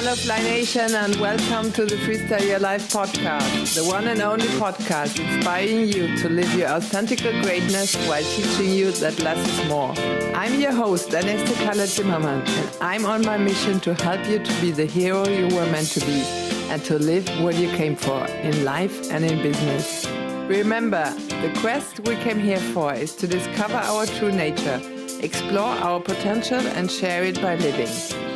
Hello Fly Nation and welcome to the Freestyle Your Life podcast, the one and only podcast inspiring you to live your authentic greatness while teaching you that less is more. I'm your host, Zimmermann, and I'm on my mission to help you to be the hero you were meant to be and to live what you came for in life and in business. Remember, the quest we came here for is to discover our true nature, explore our potential and share it by living.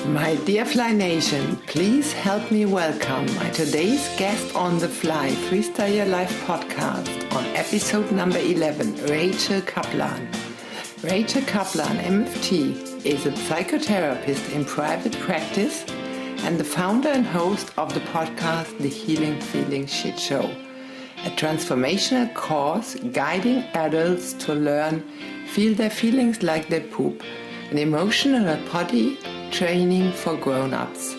My dear Fly Nation, please help me welcome my today's guest on the Fly Freestyle Your Life podcast on episode number 11, Rachel Kaplan. Rachel Kaplan, MFT, is a psychotherapist in private practice and the founder and host of the podcast The Healing Feeling Shit Show, a transformational course guiding adults to learn feel their feelings like they poop, an emotional potty training for grown-ups.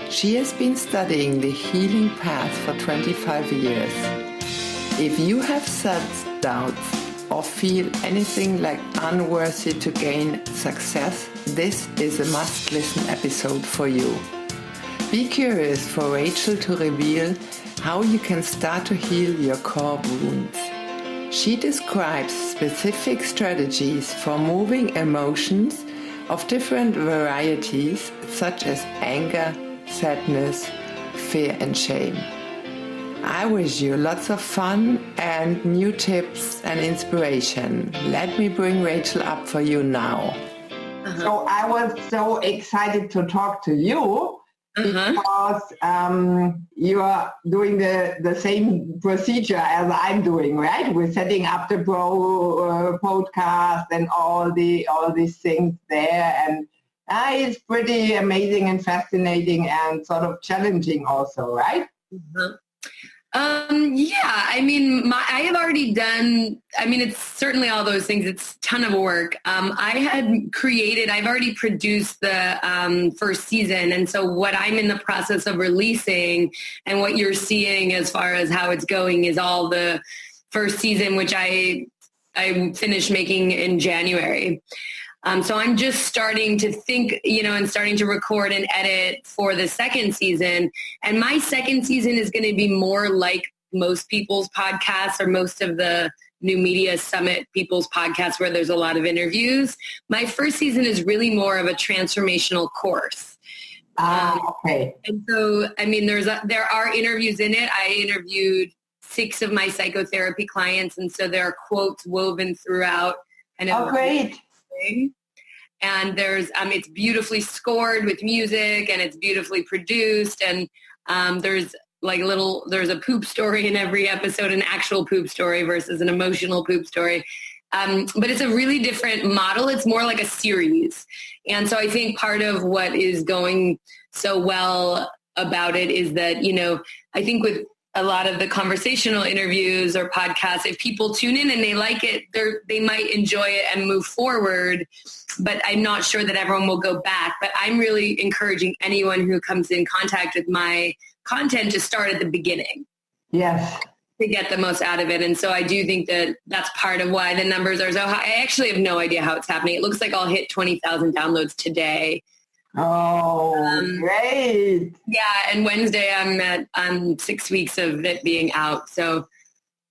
She has been studying the healing path for 25 years. If you have self-doubts or feel anything like unworthy to gain success, this is a must-listen episode for you. Be curious for Rachel to reveal how you can start to heal your core wounds. She describes specific strategies for moving emotions of different varieties such as anger, sadness, fear and shame. I wish you lots of fun and new tips and inspiration. Let me bring Rachel up for you now. So I was so excited to talk to you because you are doing the same procedure as I'm doing, right? We're setting up the podcast and all these things there, and it's pretty amazing and fascinating and sort of challenging also, right? I have already done, it's certainly all those things. It's a ton of work. I've already produced the first season. And so what I'm in the process of releasing and what you're seeing as far as how it's going is all the first season, which I finished making in January. So I'm just starting to think, and starting to record and edit for the second season. And my second season is going to be more like most people's podcasts or most of the New Media Summit people's podcasts where there's a lot of interviews. My first season is really more of a transformational course. Okay. And so, there are interviews in it. I interviewed 6 of my psychotherapy clients. And so there are quotes woven throughout. Oh, great. And there's it's beautifully scored with music and it's beautifully produced, and there's a poop story in every episode, an actual poop story versus an emotional poop story, but it's a really different model. It's more like a series. And so I think part of what is going so well about it is that, I think with a lot of the conversational interviews or podcasts, if people tune in and they like it, they might enjoy it and move forward, but I'm not sure that everyone will go back. But I'm really encouraging anyone who comes in contact with my content to start at the beginning. Yes. To get the most out of it. And so I do think that that's part of why the numbers are so high. I actually have no idea how it's happening. It looks like I'll hit 20,000 downloads today. Oh, great. Yeah. And Wednesday I'm 6 weeks of it being out. So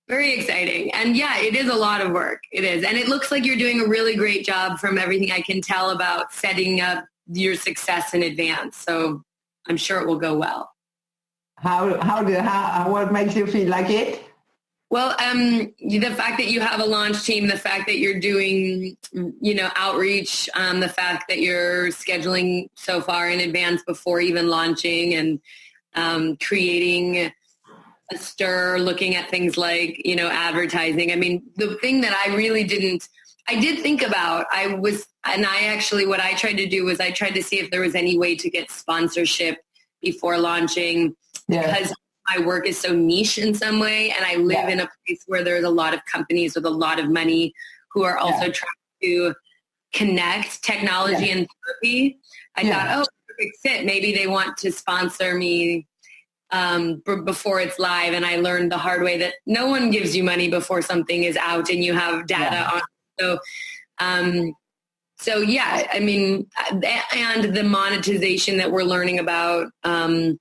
very exciting. And yeah, it is a lot of work. It is. And it looks like you're doing a really great job from everything I can tell about setting up your success in advance. So I'm sure it will go well. What makes you feel like it? Well, the fact that you have a launch team, the fact that you're doing, outreach, the fact that you're scheduling so far in advance before even launching and creating a stir, looking at things like, advertising. The thing that I did think about, what I tried to do was I tried to see if there was any way to get sponsorship before launching. Yeah. Because my work is so niche in some way, and I live in a place where there's a lot of companies with a lot of money who are also trying to connect technology and therapy. I thought, perfect fit. Maybe they want to sponsor me before it's live. And I learned the hard way that no one gives you money before something is out and you have data on it. So yeah, I mean, and the monetization that we're learning about kind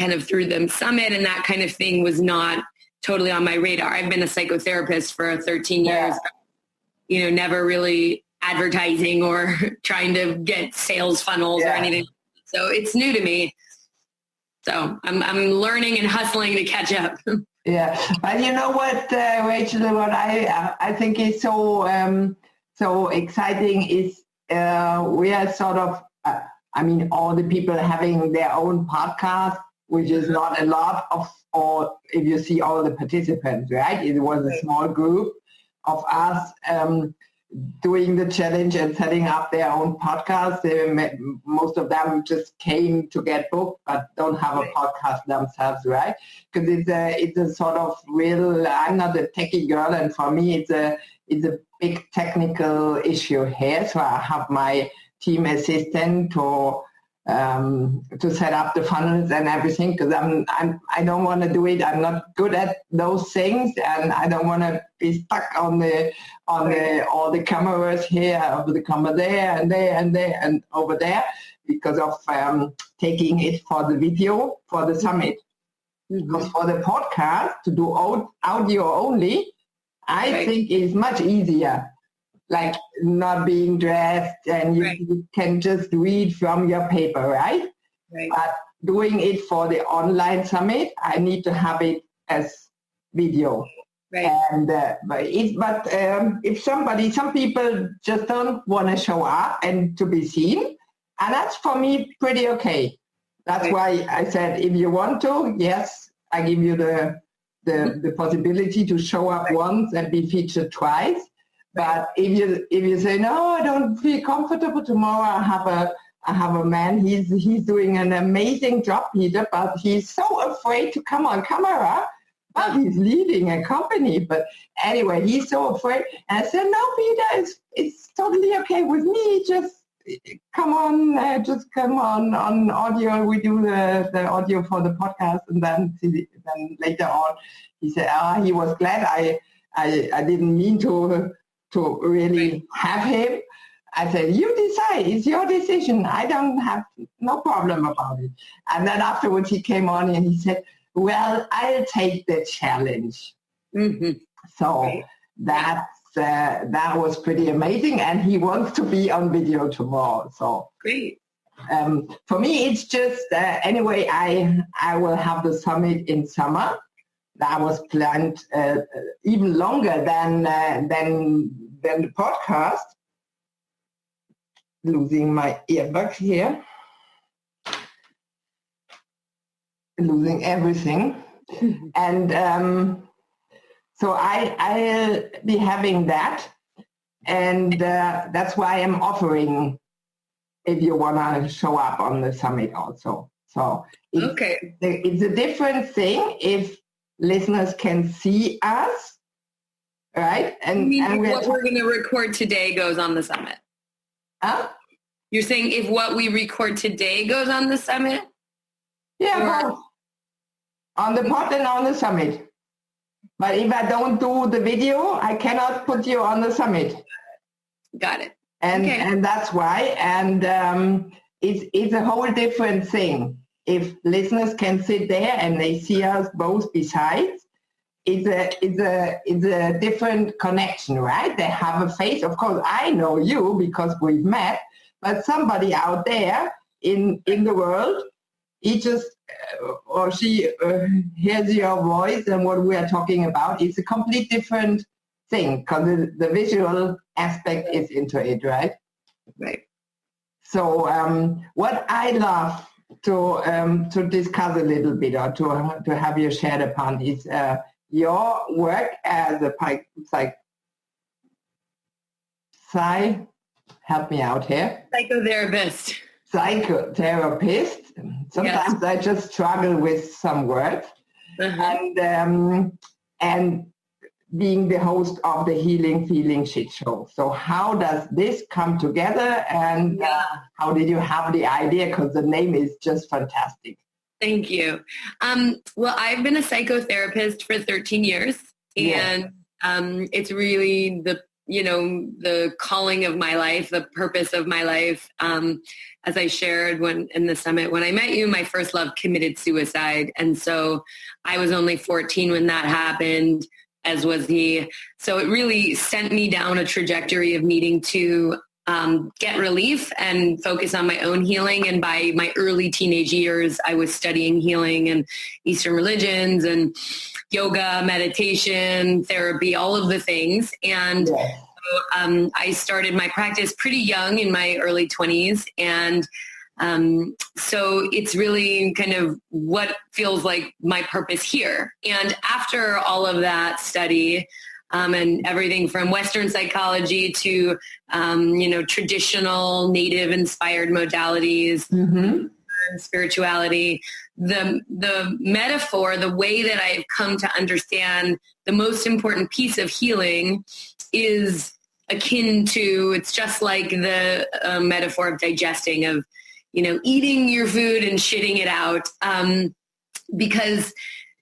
of through the summit and that kind of thing was not totally on my radar. I've been a psychotherapist for 13 years, never really advertising or trying to get sales funnels or anything. So it's new to me. So I'm learning and hustling to catch up. Yeah, but you know what, Rachel, what I think is so exciting is we are sort of, all the people having their own podcast, which is not a lot of, or if you see all the participants, right? It was a small group of us doing the challenge and setting up their own podcast. Most of them just came to get booked, but don't have a podcast themselves, right? Because it's a sort of real, I'm not a techie girl, and for me it's a big technical issue here. So I have my team assistant to set up the funnels and everything, because I don't want to do it. I'm not good at those things, and I don't want to be stuck on all the cameras here, over the camera there and there and there and over there, because of taking it for the video for the summit. Because for the podcast to do audio only, I think is much easier. Like not being dressed, and you can just read from your paper, right? But doing it for the online summit, I need to have it as video. And if some people just don't want to show up and to be seen, and that's for me pretty okay. That's why I said, if you want to, yes, I give you the possibility to show up once and be featured twice. But if you say, no, I don't feel comfortable tomorrow, I have a man, he's doing an amazing job, Peter, but he's so afraid to come on camera. But he's leading a company. But anyway, he's so afraid. And I said, no, Peter, it's totally okay with me. Just come on audio. We do the audio for the podcast, and then later on, he said, he was glad I didn't mean to really have him. I said, you decide, it's your decision. I don't have no problem about it. And then afterwards he came on and he said, well, I'll take the challenge. So that was pretty amazing. And he wants to be on video tomorrow. So great. For me, it's just, anyway, I will have the summit in summer. That was planned even longer than the podcast. Losing my earbuds here. Losing everything. And so I'll be having that. And that's why I'm offering, if you want to show up on the summit also. So it's a different thing if listeners can see us, right? And what we're going to record today goes on the summit. Huh? You're saying if what we record today goes on the summit? Yeah, both. On the pod and on the summit. But if I don't do the video, I cannot put you on the summit. Got it. And that's why. And it's a whole different thing. If listeners can sit there and they see us both besides, it's a different connection, right? They have a face. Of course, I know you because we've met, but somebody out there in the world, he just or she hears your voice and what we are talking about. It's a complete different thing because the visual aspect is into it, right? Right. So what I love to discuss a little bit or to have you shared upon is your work as a help me out here. Psychotherapist. Psychotherapist. Sometimes I just struggle with some words. And being the host of the Healing Feeling Shit Show. So how does this come together, and how did you have the idea? Because the name is just fantastic. Thank you. Well, I've been a psychotherapist for 13 years, and it's really the calling of my life, the purpose of my life. As I shared in the summit, when I met you, my first love committed suicide. And so I was only 14 when that happened, as was he. So it really sent me down a trajectory of needing to get relief and focus on my own healing. And by my early teenage years, I was studying healing and Eastern religions and yoga, meditation, therapy, all of the things. And I started my practice pretty young in my early 20s. And so it's really kind of what feels like my purpose here. And after all of that study, and everything from Western psychology to, traditional native inspired modalities, spirituality, the metaphor, the way that I've come to understand the most important piece of healing is akin to, it's just like the metaphor of digesting, of, eating your food and shitting it out, because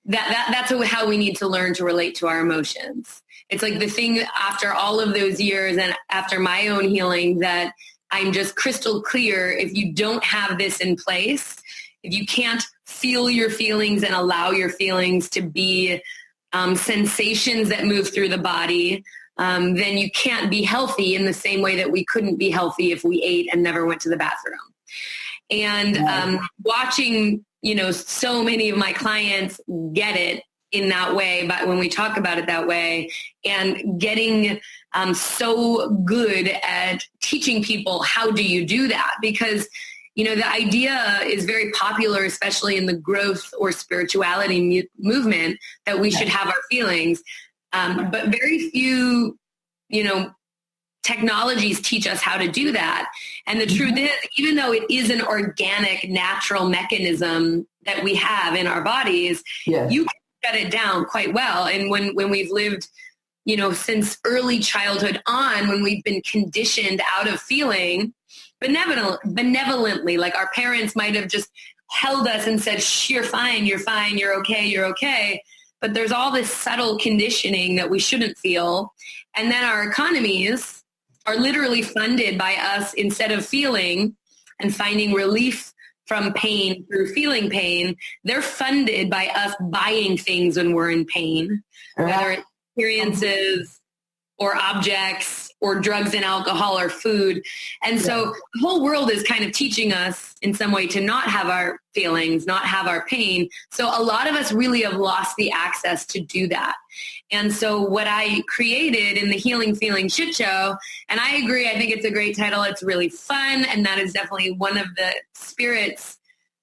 that's how we need to learn to relate to our emotions. It's like the thing after all of those years and after my own healing that I'm just crystal clear. If you don't have this in place, if you can't feel your feelings and allow your feelings to be sensations that move through the body, then you can't be healthy in the same way that we couldn't be healthy if we ate and never went to the bathroom. And watching, so many of my clients get it in that way, but when we talk about it that way, and getting so good at teaching people, how do you do that? Because, the idea is very popular, especially in the growth or spirituality movement, that we should have our feelings. But very few, technologies teach us how to do that. And the truth is, even though it is an organic, natural mechanism that we have in our bodies, you can shut it down quite well. And when we've lived, since early childhood on, when we've been conditioned out of feeling benevolently, like our parents might have just held us and said, shh, you're fine, you're okay, you're okay. But there's all this subtle conditioning that we shouldn't feel. And then our economies are literally funded by us, instead of feeling and finding relief from pain through feeling pain, they're funded by us buying things when we're in pain, whether it's experiences or objects or drugs and alcohol or food. And so the whole world is kind of teaching us in some way to not have our feelings, not have our pain. So a lot of us really have lost the access to do that. And so what I created in the Healing Feeling Shit Show, and I agree, I think it's a great title. It's really fun. And that is definitely one of the spirits,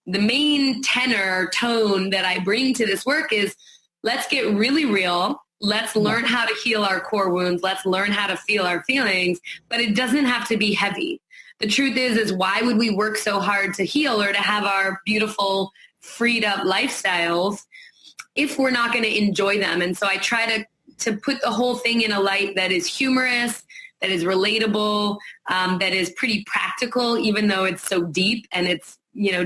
the main tenor tone that I bring to this work is, let's get really real. Let's learn how to heal our core wounds. Let's learn how to feel our feelings, but it doesn't have to be heavy. The truth is why would we work so hard to heal or to have our beautiful, freed up lifestyles if we're not going to enjoy them? And so I try to put the whole thing in a light that is humorous, that is relatable, that is pretty practical, even though it's so deep and it's,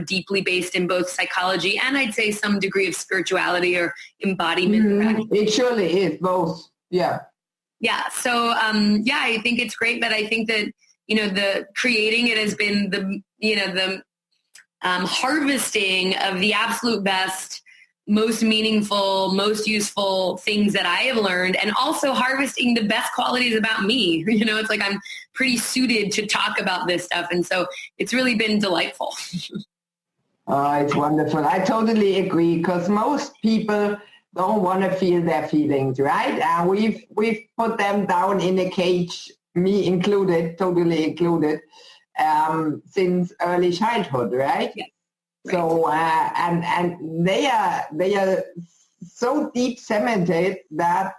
deeply based in both psychology and I'd say some degree of spirituality or embodiment. It surely is both. Yeah. Yeah. So, I think it's great, but I think that, the creating it has been the harvesting of the absolute best, most meaningful, most useful things that I have learned, and also harvesting the best qualities about me. It's like I'm pretty suited to talk about this stuff. And so it's really been delightful. It's wonderful. I totally agree, because most people don't want to feel their feelings, right? And we've put them down in a cage, me included, totally included, since early childhood, right? Yeah. So and they are so deep cemented that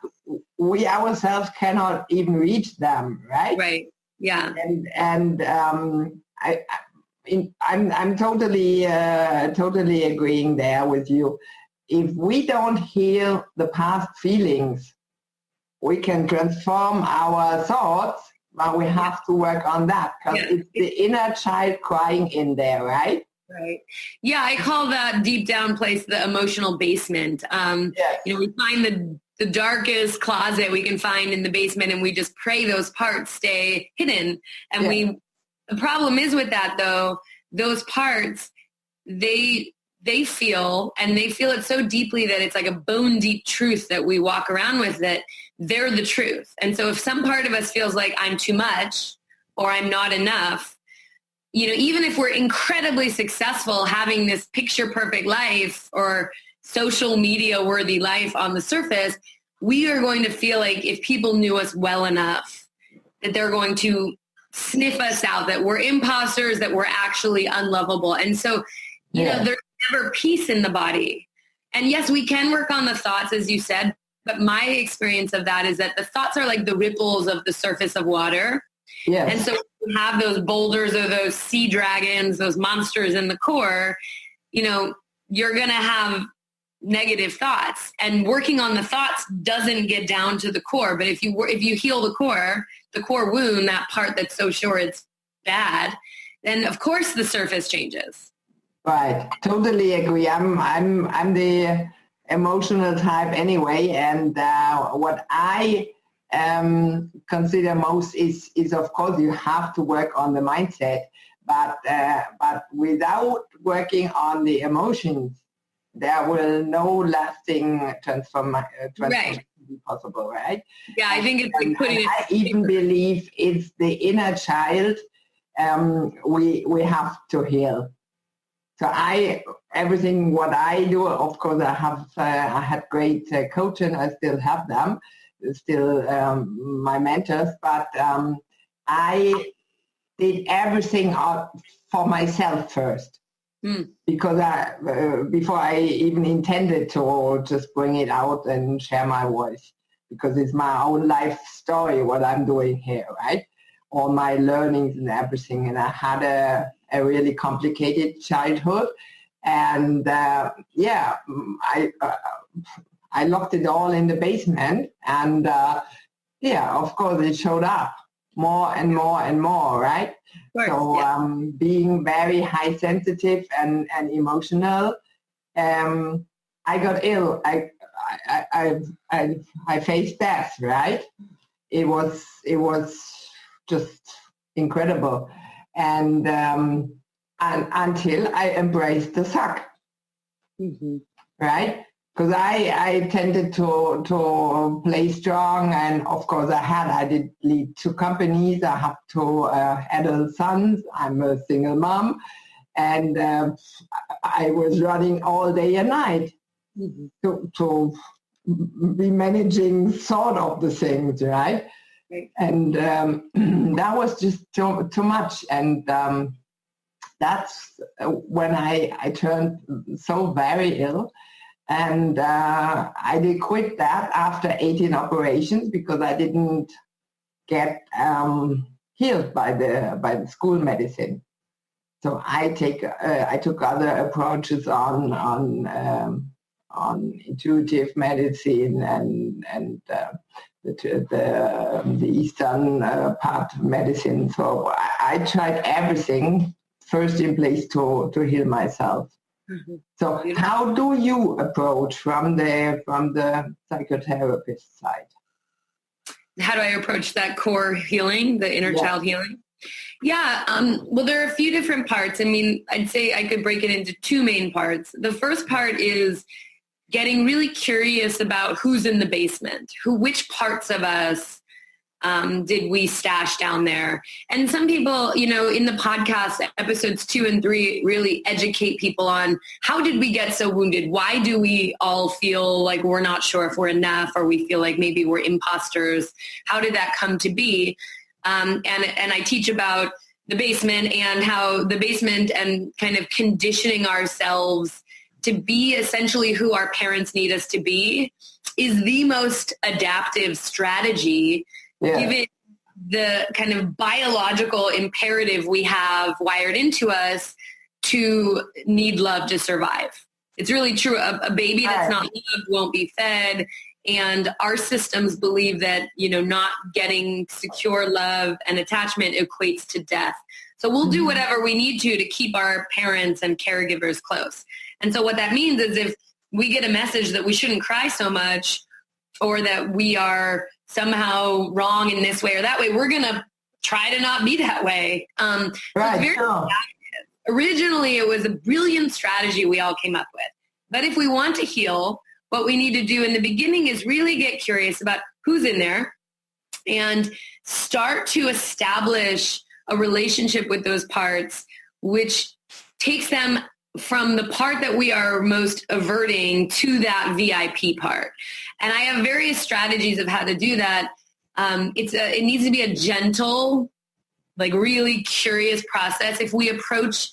we ourselves cannot even reach them, right? Right. Yeah. And I'm totally agreeing there with you. If we don't heal the past feelings, we can transform our thoughts, but we have to work on that, because it's the inner child crying in there, right? Right. Yeah, I call that deep down place the emotional basement. We find the the darkest closet we can find in the basement, and we just pray those parts stay hidden. And the problem is with that, though, those parts, they feel, and they feel it so deeply that it's like a bone deep truth that we walk around with, that they're the truth. And so if some part of us feels like I'm too much or I'm not enough, even if we're incredibly successful having this picture perfect life or social media worthy life on the surface, we are going to feel like if people knew us well enough, that they're going to sniff us out, that we're imposters, that we're actually unlovable. And so, there's never peace in the body. And yes, we can work on the thoughts, as you said, but my experience of that is that the thoughts are like the ripples of the surface of water. Yes. And so when you have those boulders or those sea dragons, those monsters in the core, you're going to have negative thoughts, and working on the thoughts doesn't get down to the core. But if you heal the core wound, that part that's so sure it's bad, then of course the surface changes. Right. Totally agree. I'm the emotional type anyway. And what I consider most is of course you have to work on the mindset, but without working on the emotions, there will no lasting transformation be possible, right? Yeah, I think it's like putting it. I even believe it's the inner child we have to heal. So everything what I do, of course, I had great coaching. I still have them, still my mentors, but I did everything for myself first. Because before I even intended to just bring it out and share my voice, because it's my own life story, what I'm doing here, right? All my learnings and everything. And I had a really complicated childhood. And I locked it all in the basement. And of course it showed up more and more and more, right? So being very high sensitive and emotional, I got ill. I faced death, right? It was just incredible, and until I embraced the suck, right? Because I tended to play strong, and of course I did lead 2 companies. I have 2 adult sons. I'm a single mom, and I was running all day and night to be managing sort of the things, right? And that was just too much, and that's when I turned so very ill. And I did quit that after 18 operations because I didn't get healed by the school medicine. So I took other approaches on intuitive medicine and the Eastern part of medicine. So I tried everything first in place to heal myself. So how do you approach from the psychotherapist side? How do I approach that core healing, the inner child healing? Yeah, well, there are a few different parts. I mean, I'd say I could break it into 2 main parts. The first part is getting really curious about who's in the basement, which parts of us did we stash down there. And some people, in the podcast episodes 2 and 3 really educate people on how did we get so wounded? Why do we all feel like we're not sure if we're enough, or we feel like maybe we're imposters? How did that come to be? And I teach about the basement and how the basement and kind of conditioning ourselves to be essentially who our parents need us to be is the most adaptive strategy, given the kind of biological imperative we have wired into us to need love to survive. It's really true. A baby that's not loved won't be fed. And our systems believe that, not getting secure love and attachment equates to death. So we'll do whatever we need to keep our parents and caregivers close. And so what that means is if we get a message that we shouldn't cry so much, or that we are somehow wrong in this way or that way. We're going to try to not be that way. Right. Originally, it was a brilliant strategy we all came up with. But if we want to heal, what we need to do in the beginning is really get curious about who's in there and start to establish a relationship with those parts, which takes them from the part that we are most averting to that VIP part. And I have various strategies of how to do that. It needs to be a gentle, like really curious process. If we approach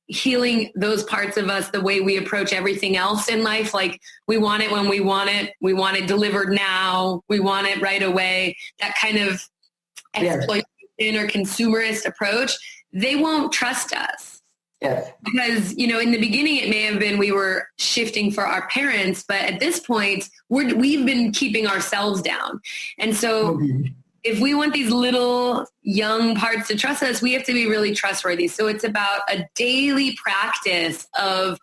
healing those parts of us the way we approach everything else in life, like we want it when we want it delivered now, we want it right away, that kind of exploitation or consumerist approach, they won't trust us. Yes. Because, in the beginning, it may have been we were shifting for our parents, but at this point, we've been keeping ourselves down. And so if we want these little young parts to trust us, we have to be really trustworthy. So it's about a daily practice of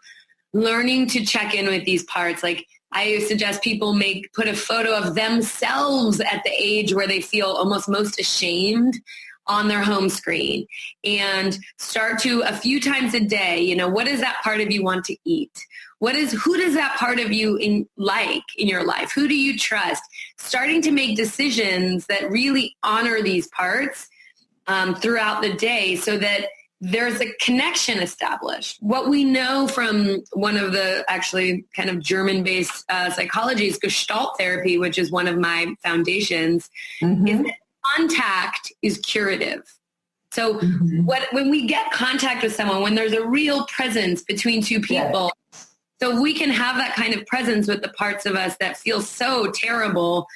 learning to check in with these parts. Like I suggest people put a photo of themselves at the age where they feel almost most ashamed on their home screen, and start to a few times a day, what does that part of you want to eat? Who does that part of you in your life? Who do you trust? Starting to make decisions that really honor these parts throughout the day so that there's a connection established. What we know from one of the actually kind of German-based psychology is Gestalt therapy, which is one of my foundations, is that contact is curative. So when we get contact with someone, when there's a real presence between two people, so if we can have that kind of presence with the parts of us that feel so terrible,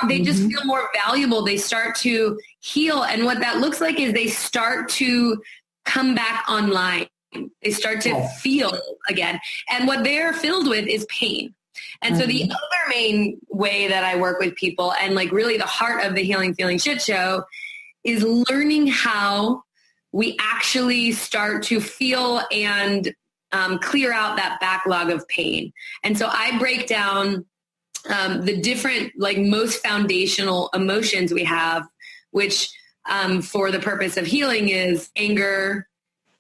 they just feel more valuable. They start to heal. And what that looks like is they start to come back online. They start to feel again. And what they're filled with is pain. And so the other main way that I work with people, and like really the heart of the Healing Feeling Shit Show, is learning how we actually start to feel and clear out that backlog of pain. And so I break down the different, like most foundational emotions we have, which for the purpose of healing is anger,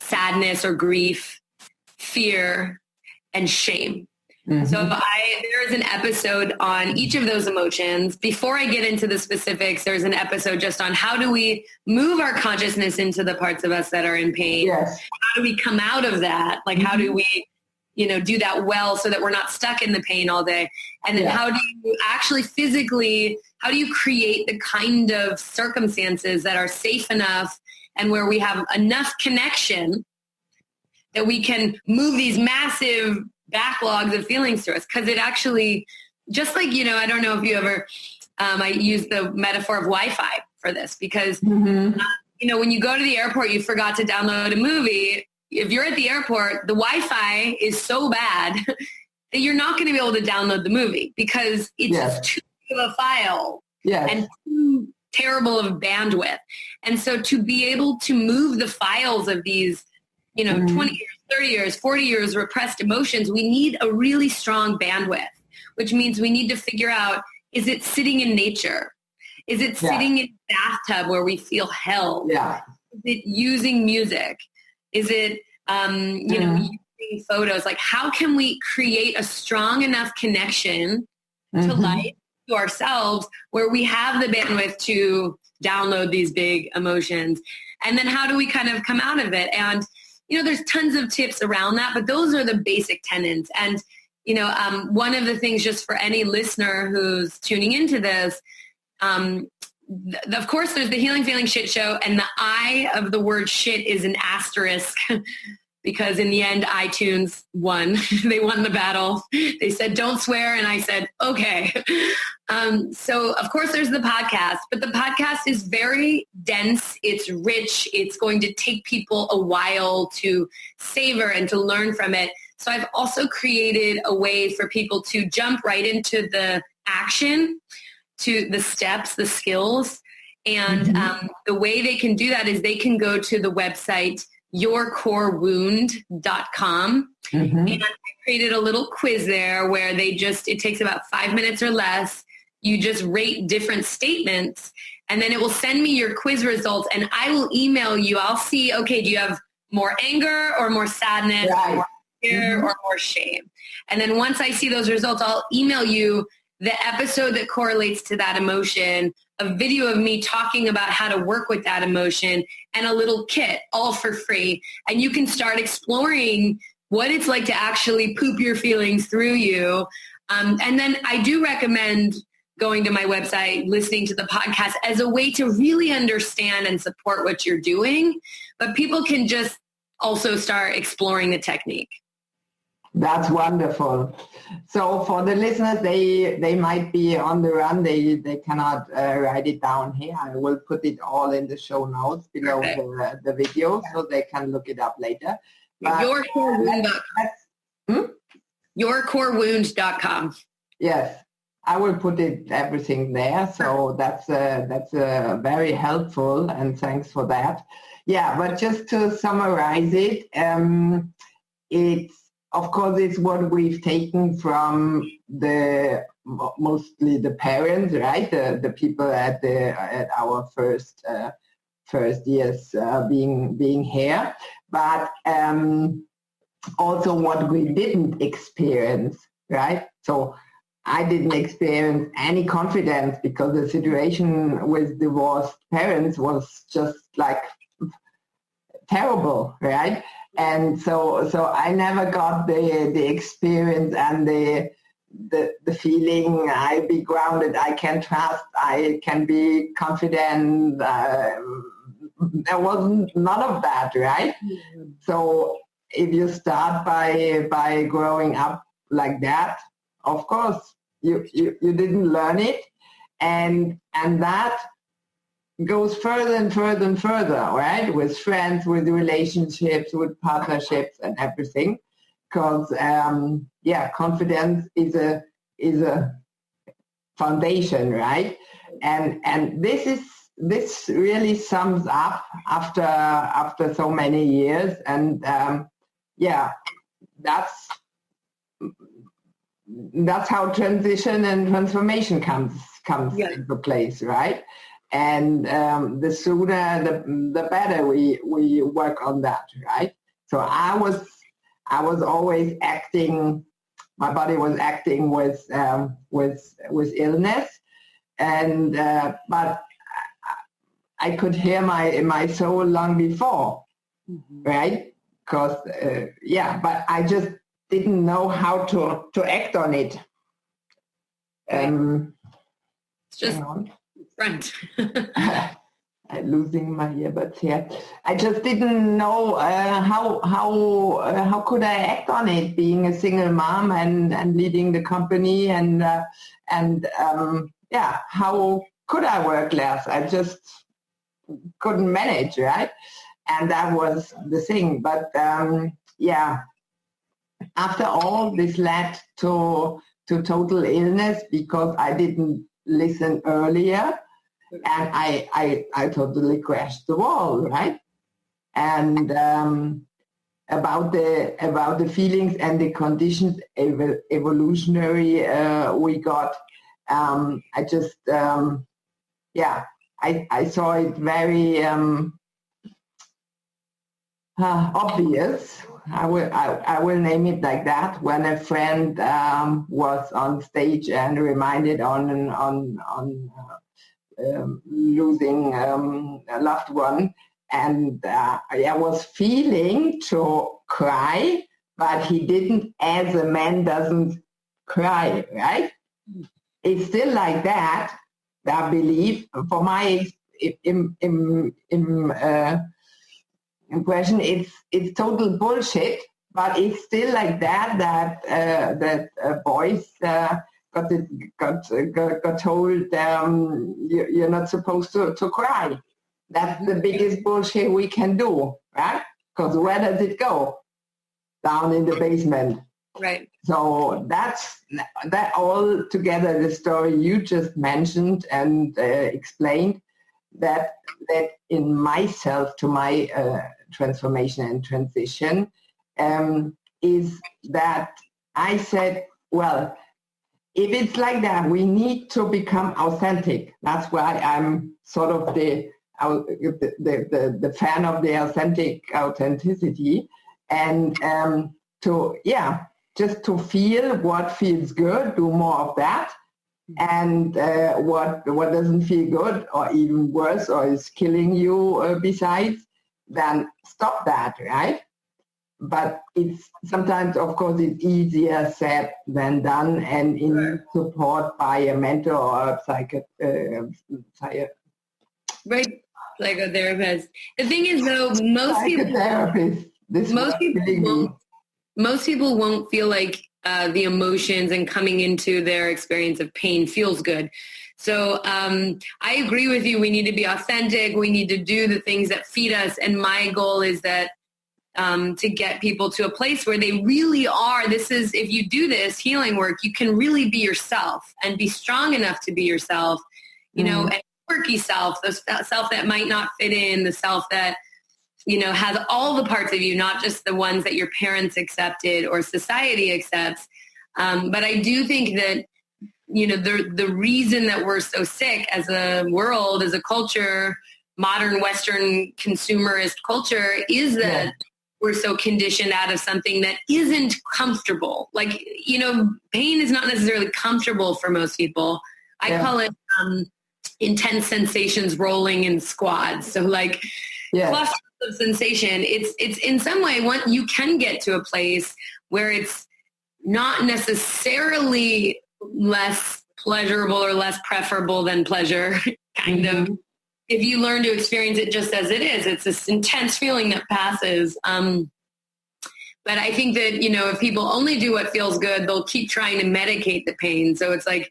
sadness or grief, fear, and shame. So there's an episode on each of those emotions. Before I get into the specifics, there's an episode just on how do we move our consciousness into the parts of us that are in pain? Yes. How do we come out of that? Like how do we, do that well so that we're not stuck in the pain all day? And then how do you actually physically, how do you create the kind of circumstances that are safe enough and where we have enough connection that we can move these massive backlogs of feelings through us? Because it actually, just like, I don't know if you ever, I use the metaphor of Wi-Fi for this because, when you go to the airport, you forgot to download a movie. If you're at the airport, the Wi-Fi is so bad that you're not going to be able to download the movie because it's just too big of a file and too terrible of bandwidth. And so to be able to move the files of these, 20 years, 30 years, 40 years repressed emotions, we need a really strong bandwidth, which means we need to figure out, is it sitting in nature? Is it sitting in a bathtub where we feel held? Yeah. Is it using music? Is it, using photos? Like how can we create a strong enough connection to life, to ourselves, where we have the bandwidth to download these big emotions? And then how do we kind of come out of it? And there's tons of tips around that, but those are the basic tenets. And, one of the things just for any listener who's tuning into this, of course, there's the Healing Feeling Shit Show, and the I of the word shit is an asterisk because in the end, iTunes won. They won the battle. They said, don't swear. And I said, okay. So of course there's the podcast, but the podcast is very dense. It's rich. It's going to take people a while to savor and to learn from it. So I've also created a way for people to jump right into the action, to the steps, the skills. And the way they can do that is they can go to the website yourcorewound.com. And I created a little quiz there where it takes about 5 minutes or less. you just rate different statements, and then it will send me your quiz results, and I will email you. I'll see, okay, do you have more anger or more sadness, right. or more fear or more shame? And then once I see those results, I'll email you the episode that correlates to that emotion, a video of me talking about how to work with that emotion, and a little kit, all for free. And you can start exploring what it's like to actually poop your feelings through you. And then I do recommend going to my website, listening to the podcast as a way to really understand and support what you're doing. But people can just also start exploring the technique. That's wonderful. So for the listeners, they might be on the run. They cannot write it down here. I will put it all in the show notes below the video so they can look it up later. Yourcorewound.com. Yes, I will put everything there. So that's very helpful, and thanks for that. Yeah, but just to summarize it, of course, it's what we've taken from mostly the parents, right? The people at our first years being here, but also what we didn't experience, right? So I didn't experience any confidence because the situation with divorced parents was just like terrible, right? And so I never got the experience and the feeling I be grounded, I can trust, I can be confident. There wasn't none of that, right? Mm-hmm. So if you start by growing up like that, of course you didn't learn it, and that goes further and further and further, right? With friends, with relationships, with partnerships, and everything. Because confidence is a foundation, right? And this really sums up after so many years, and that's how transition and transformation comes into place, right? And the sooner the better we work on that, right? So I was always acting. My body was acting with illness, and but I could hear my soul long before, mm-hmm. right? Because but I just didn't know how to act on it. It's just front. I'm losing my earbuds here. I just didn't know how could I act on it, being a single mom and leading the company, and how could I work less? I just couldn't manage, right? And that was the thing. But after all, this led to total illness because I didn't listen earlier. And I totally crashed the wall, right? And about the feelings and the conditions evolutionary we got, I just I saw it very obvious. I will name it like that. When a friend was on stage and reminded on losing a loved one, and I was feeling to cry, but he didn't, as a man doesn't cry, right? It's still like that. I believe, for my impression, it's total bullshit, but it's still like that boys got told you're not supposed to cry. That's the biggest bullshit we can do, right? Because where does it go? Down in the basement. Right. So that all together, the story you just mentioned and explained, that in myself to my transformation and transition is that I said, well, if it's like that, we need to become authentic. That's why I'm sort of the fan of the authenticity, and just to feel what feels good, do more of that, and what doesn't feel good or even worse or is killing you besides, then stop that, right? But it's sometimes, of course, it's easier said than done, and in support by a mentor or a psychotherapist. The thing is, though, most people won't feel like the emotions and coming into their experience of pain feels good. So I agree with you. We need to be authentic. We need to do the things that feed us. And my goal is that to get people to a place where they really are. If you do this healing work, you can really be yourself and be strong enough to be yourself, you know, and quirky self, the self that might not fit in, the self that, you know, has all the parts of you, not just the ones that your parents accepted or society accepts. But I do think that, you know, the reason that we're so sick as a world, as a culture, modern Western consumerist culture, is that we're so conditioned out of something that isn't comfortable. Like, you know, pain is not necessarily comfortable for most people. I call it intense sensations rolling in squads. So like clusters of sensation, it's in some way you can get to a place where it's not necessarily less pleasurable or less preferable than pleasure, kind of. If you learn to experience it just as it is, it's this intense feeling that passes. But I think that, you know, if people only do what feels good, they'll keep trying to medicate the pain. So it's like,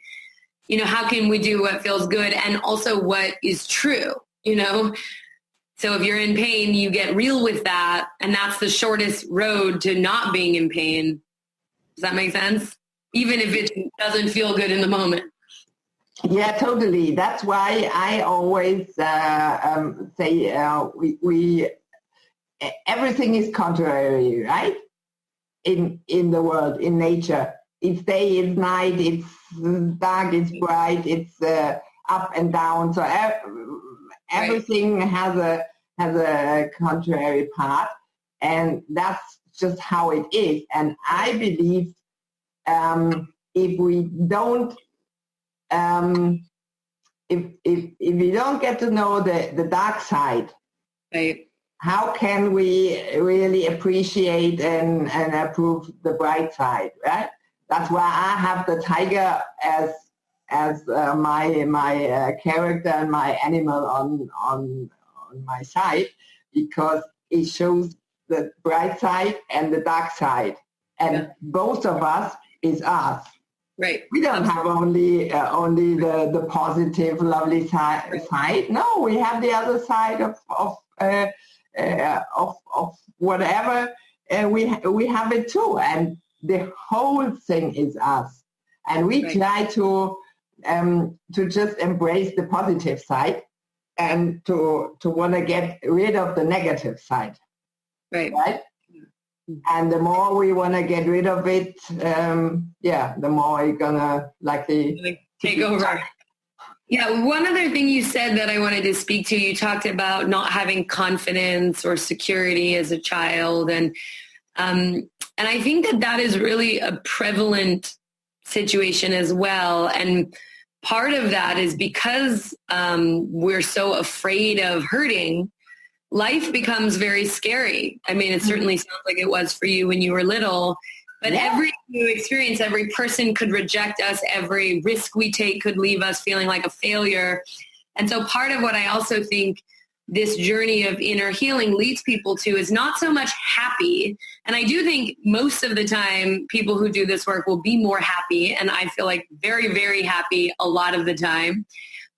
you know, how can we do what feels good and also what is true, you know? So if you're in pain, you get real with that. And that's the shortest road to not being in pain. Does that make sense? Even if it doesn't feel good in the moment. Yeah, totally. That's why I always say we everything is contrary, right? In the world, in nature, it's day, it's night, it's dark, it's bright, it's up and down. So everything has a contrary part, and that's just how it is. And I believe if we don't if we don't get to know the dark side, how can we really appreciate and approve the bright side, right? That's why I have the tiger as my character and my animal on my side, because it shows the bright side and the dark side, and both of us is us. Right. We don't have only the positive, lovely side. No, we have the other side of whatever. We have it too, and the whole thing is us. And we try to just embrace the positive side and to want to get rid of the negative side. Right. And the more we want to get rid of it, the more it's going to likely take over. Yeah, one other thing you said that I wanted to speak to, you talked about not having confidence or security as a child. And I think that is really a prevalent situation as well. And part of that is because we're so afraid of hurting, life becomes very scary. I mean, it certainly sounds like it was for you when you were little, but every new experience, every person could reject us. Every risk we take could leave us feeling like a failure. And so part of what I also think this journey of inner healing leads people to is not so much happy. And I do think most of the time people who do this work will be more happy. And I feel like very, very happy a lot of the time.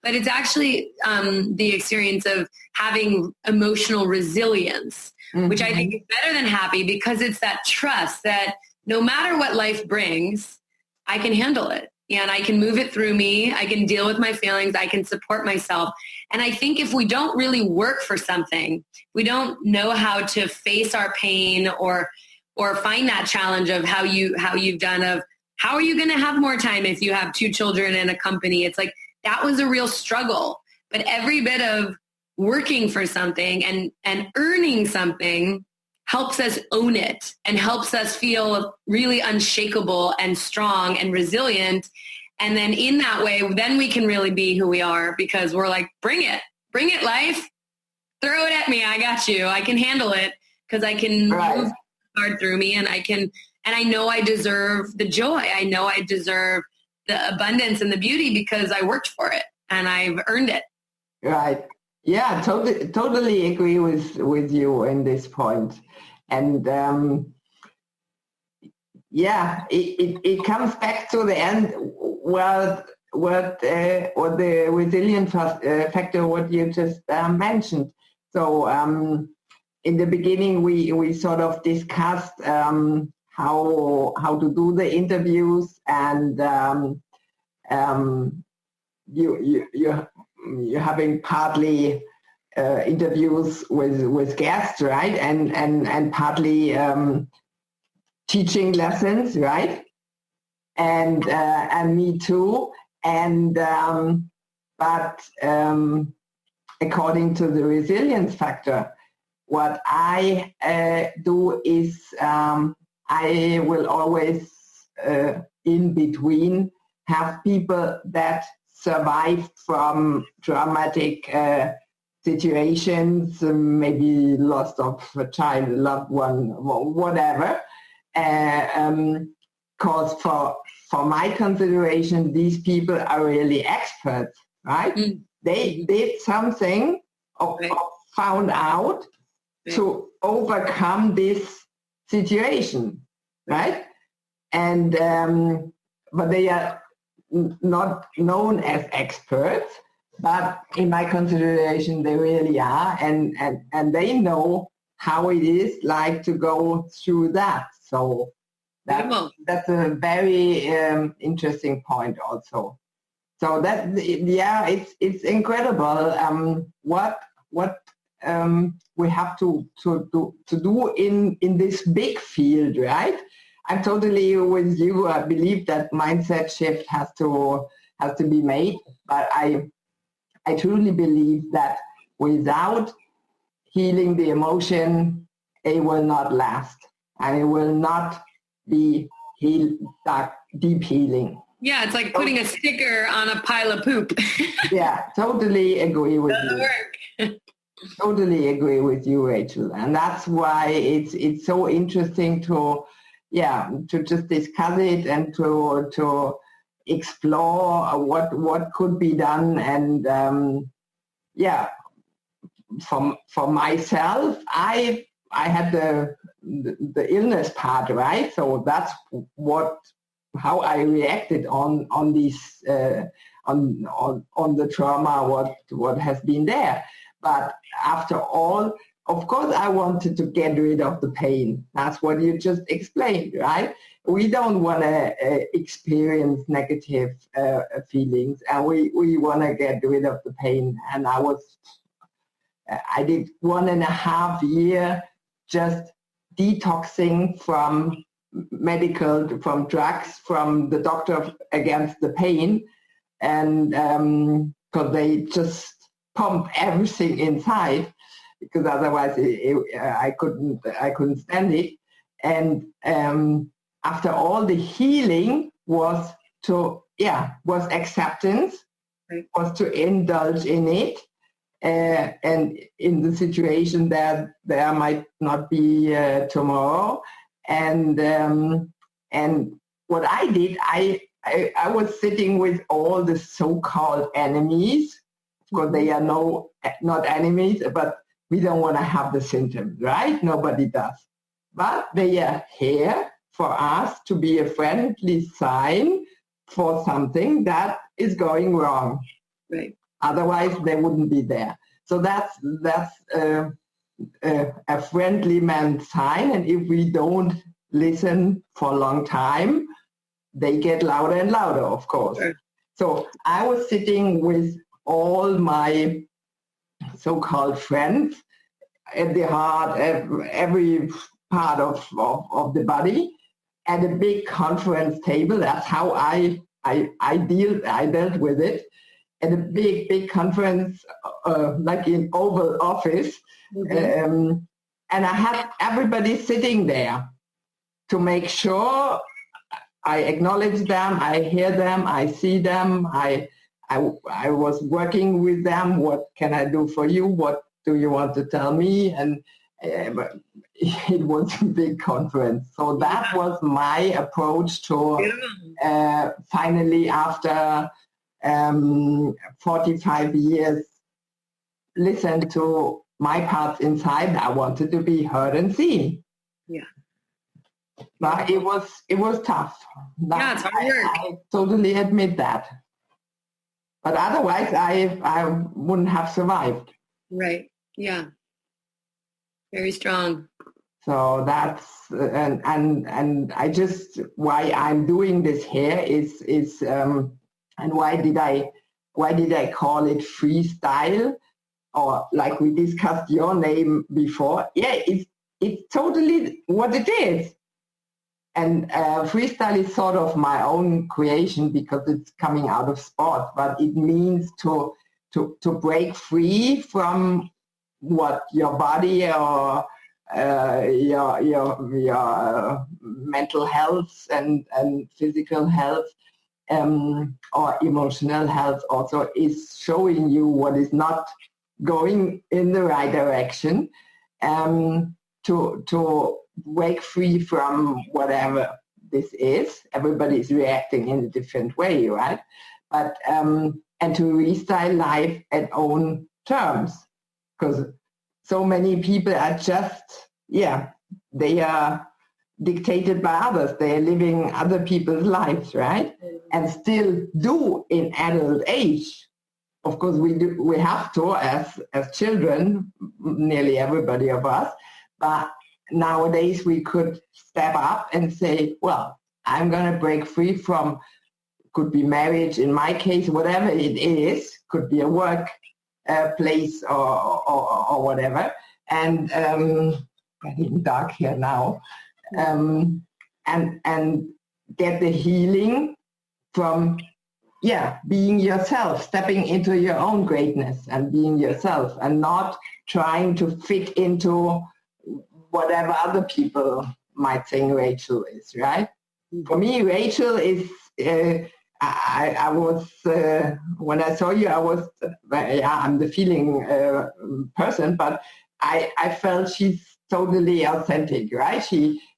But it's actually the experience of having emotional resilience, which I think is better than happy, because it's that trust that no matter what life brings, I can handle it. And I can move it through me. I can deal with my feelings. I can support myself. And I think if we don't really work for something, we don't know how to face our pain or find that challenge of how you've done, of how are you going to have more time if you have 2 children and a company? It's like, that was a real struggle. But every bit of working for something and earning something helps us own it and helps us feel really unshakable and strong and resilient. And then in that way, then we can really be who we are, because we're like, bring it, life, throw it at me. I got you. I can handle it, because I can move hard through me, and I know I deserve the joy. I know I deserve the abundance and the beauty because I worked for it and I've earned it. Right. Yeah, totally agree with you in this point. And it comes back to the end. Well, what the resilience factor, what you just mentioned. So in the beginning, we sort of discussed how to do the interviews, and you're having partly interviews with guests, right, and partly teaching lessons, right, and me too, and but according to the resilience factor, what I do is I will always in between have people that survive from traumatic situations, maybe loss of a child, loved one, whatever. Because for my consideration, these people are really experts, right? Mm. They did something or found out to overcome this situation, right? And but they are not known as experts, but in my consideration, they really are, and they know how it is like to go through that. So that's a very interesting point also. So that, it's incredible what we have to do in this big field, right? I'm totally with you. I believe that mindset shift has to be made, but I truly believe that without healing the emotion, it will not last, and it will not be deep healing. Yeah, it's like putting a sticker on a pile of poop. Yeah, totally agree with you. Doesn't work. Totally agree with you, Rachel, and that's why it's so interesting to just discuss it and to explore what could be done. And for myself, I had the illness part, right? So that's how I reacted on this on the trauma, what has been there. But after all, of course, I wanted to get rid of the pain. That's what you just explained, right? We don't want to experience negative feelings, and we want to get rid of the pain. And I did 1.5 years just detoxing from drugs, from the doctor against the pain, and because they just pump everything inside, because otherwise I couldn't stand it. And after all, the healing was acceptance, was to indulge in it, and in the situation that there might not be tomorrow. And what I did, I was sitting with all the so-called enemies, because they are not enemies, but we don't want to have the symptoms, right? Nobody does. But they are here for us to be a friendly sign for something that is going wrong. Right. Otherwise, they wouldn't be there. So that's a friendly man sign. And if we don't listen for a long time, they get louder and louder, of course. Sure. So I was sitting with all my so-called friends at the heart, every part of the body, at a big conference table. That's how I dealt with it. At a big conference, like in Oval Office. And I had everybody sitting there to make sure I acknowledge them, I hear them, I see them, I was working with them. What can I do for you? What do you want to tell me? And it was a big conference. So that was my approach to finally, after 45 years, listen to my parts inside. I wanted to be heard and seen. Yeah. But it was tough. Yeah, it's hard work. I totally admit that. But otherwise, I wouldn't have survived. Right. Yeah. Very strong. So that's and I just, why I'm doing this here is and why did I call it freestyle, or like we discussed your name before? Yeah, it's totally what it is. And freestyle is sort of my own creation because it's coming out of sport, but it means to break free from what your body or your mental health and physical health or emotional health also is showing you what is not going in the right direction, to break free from whatever this is. Everybody is reacting in a different way, right? But and to restyle life at own terms, because so many people are just, they are dictated by others. They are living other people's lives, right? And still do in adult age. Of course, we have to as children, nearly everybody of us. But nowadays we could step up and say, well, I'm going to break free from, could be marriage, in my case, whatever it is, could be a work place or whatever. And getting dark here now. And get the healing from being yourself, stepping into your own greatness and being yourself, and not trying to fit into whatever other people might think Rachel is, right? For me, Rachel is, I was, when I saw you, I was, I'm the feeling person, but I felt she's totally authentic, right?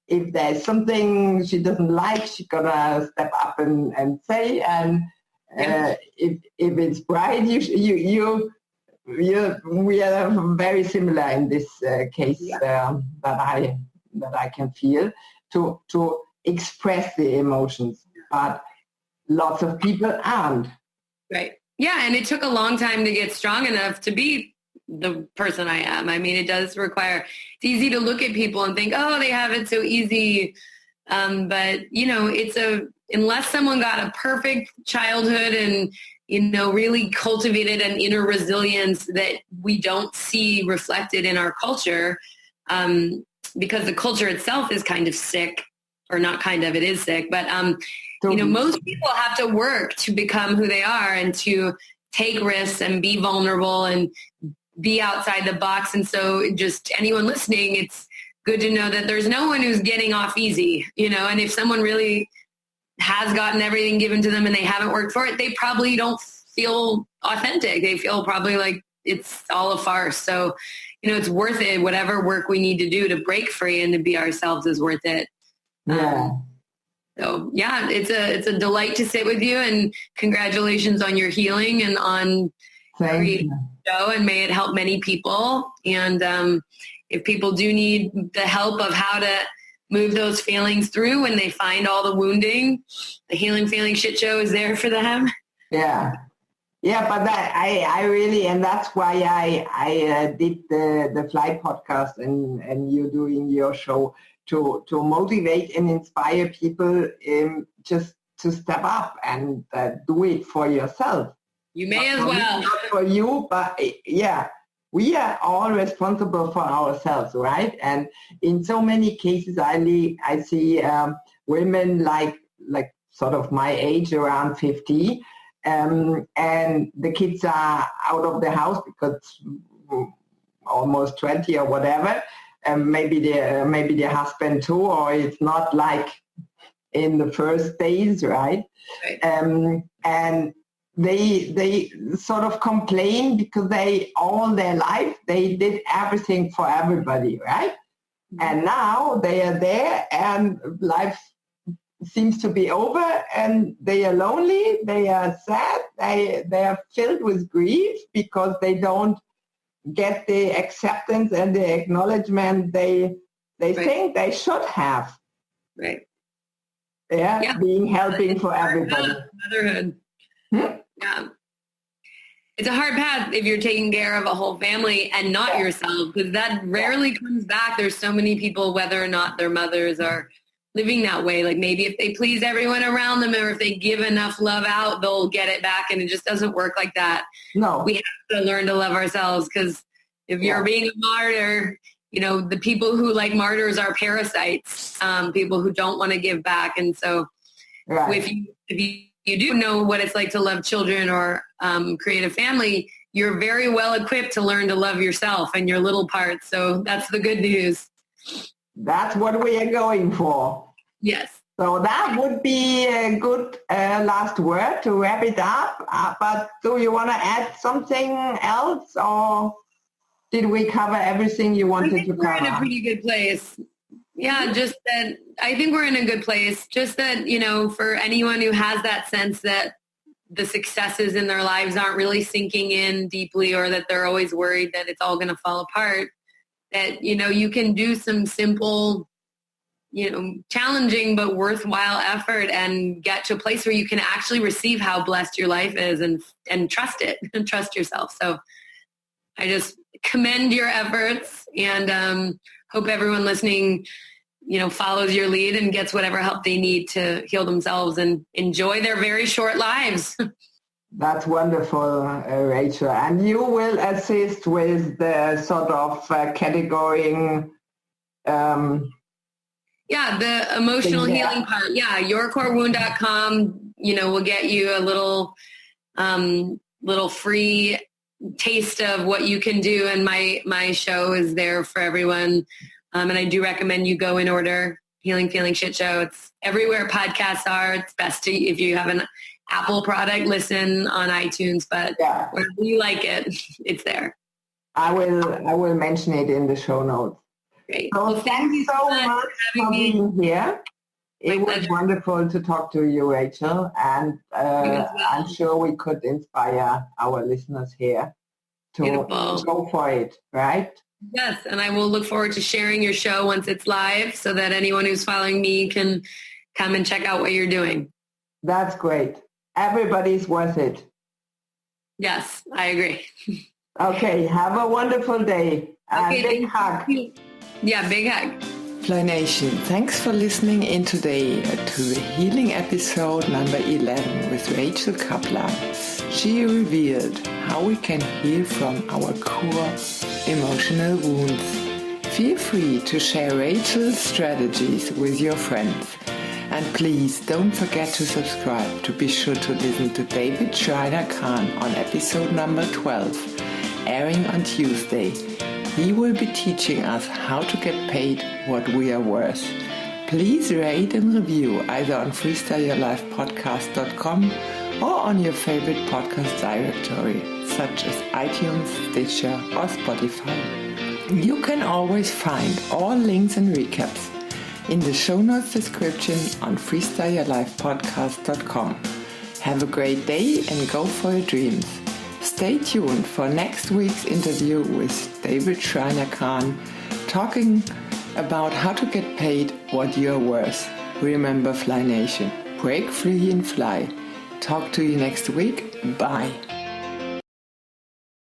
If there's something she doesn't like, she's gonna step up and say, and if it's bright, we are very similar in this case, that I can feel to express the emotions, but lots of people aren't. Right. Yeah, and it took a long time to get strong enough to be the person I am. I mean, it does require, it's easy to look at people and think, oh, they have it so easy. But, unless someone got a perfect childhood and, really cultivated an inner resilience that we don't see reflected in our culture, because the culture itself is kind of sick, or not kind of, it is sick. But, most people have to work to become who they are and to take risks and be vulnerable and be outside the box. And so just anyone listening, it's good to know that there's no one who's getting off easy, and if someone really has gotten everything given to them and they haven't worked for it, they probably don't feel authentic. They feel probably like it's all a farce. So, it's worth it. Whatever work we need to do to break free and to be ourselves is worth it. Yeah. It's a delight to sit with you, and congratulations on your healing and on creating the show, and may it help many people. And if people do need the help of how to move those feelings through when they find all the wounding, the Healing Feeling Shit Show is there for them. Yeah, but I really, and that's why I did the Fly podcast and you doing your show to motivate and inspire people just to step up and do it for yourself. You may as well. Not for you, but we are all responsible for ourselves, right? And in so many cases, I see women like sort of my age, around 50, and the kids are out of the house because almost 20 or whatever, and maybe their husband too, or it's not like in the first days, right? And they sort of complain because they all their life they did everything for everybody, right? And now they are there and life seems to be over and they are lonely, they are sad, they are filled with grief because they don't get the acceptance and the acknowledgement they think they should have. Right. Yeah. Being helping for everybody. Motherhood. Yeah. It's a hard path if you're taking care of a whole family and not yourself, because that rarely comes back. There's so many people, whether or not their mothers are living that way. Like maybe if they please everyone around them or if they give enough love out, they'll get it back. And it just doesn't work like that. No. We have to learn to love ourselves, because if you're being a martyr, the people who like martyrs are parasites, people who don't want to give back. And so if you do know what it's like to love children or create a family, you're very well equipped to learn to love yourself and your little parts. So that's the good news. That's what we are going for. Yes. So that would be a good last word to wrap it up. But do you want to add something else, or did we cover everything you wanted to cover? We're in a pretty good place. Yeah, just that I think we're in a good place. Just that, for anyone who has that sense that the successes in their lives aren't really sinking in deeply, or that they're always worried that it's all going to fall apart, that, you can do some simple, challenging but worthwhile effort and get to a place where you can actually receive how blessed your life is and trust it and trust yourself. So I just commend your efforts and hope everyone listening, follows your lead and gets whatever help they need to heal themselves and enjoy their very short lives. That's wonderful, Rachel. And you will assist with the sort of categorizing. The emotional healing part. Yeah, yourcorewound.com, will get you a little free taste of what you can do. And my show is there for everyone. And I do recommend you go in order. Healing Feeling Shit Show. It's everywhere podcasts are. It's best to, if you have an Apple product, listen on iTunes, but wherever you like it, it's there. I will mention it in the show notes. Great. So well, thank you so much for being here. It was wonderful to talk to you, Rachel, and I'm sure we could inspire our listeners here to go for it, right? Yes, and I will look forward to sharing your show once it's live so that anyone who's following me can come and check out what you're doing. That's great. Everybody's worth it. Yes, I agree. Okay, have a wonderful day. Big hug. Yeah, big hug. Fly Nation, thanks for listening in today to the healing episode number 11 with Rachel Kaplan. She revealed how we can heal from our core emotional wounds. Feel free to share Rachel's strategies with your friends. And please don't forget to subscribe to be sure to listen to David Schreiner-Kahn on episode number 12, airing on Tuesday. He will be teaching us how to get paid what we are worth. Please rate and review either on freestyleyourlifepodcast.com or on your favorite podcast directory, such as iTunes, Stitcher, or Spotify. You can always find all links and recaps in the show notes description on freestyleyourlifepodcast.com. Have a great day and go for your dreams. Stay tuned for next week's interview with David Schreiner-Kahn, talking about how to get paid what you're worth. Remember, Fly Nation, break free and fly. Talk to you next week. Bye.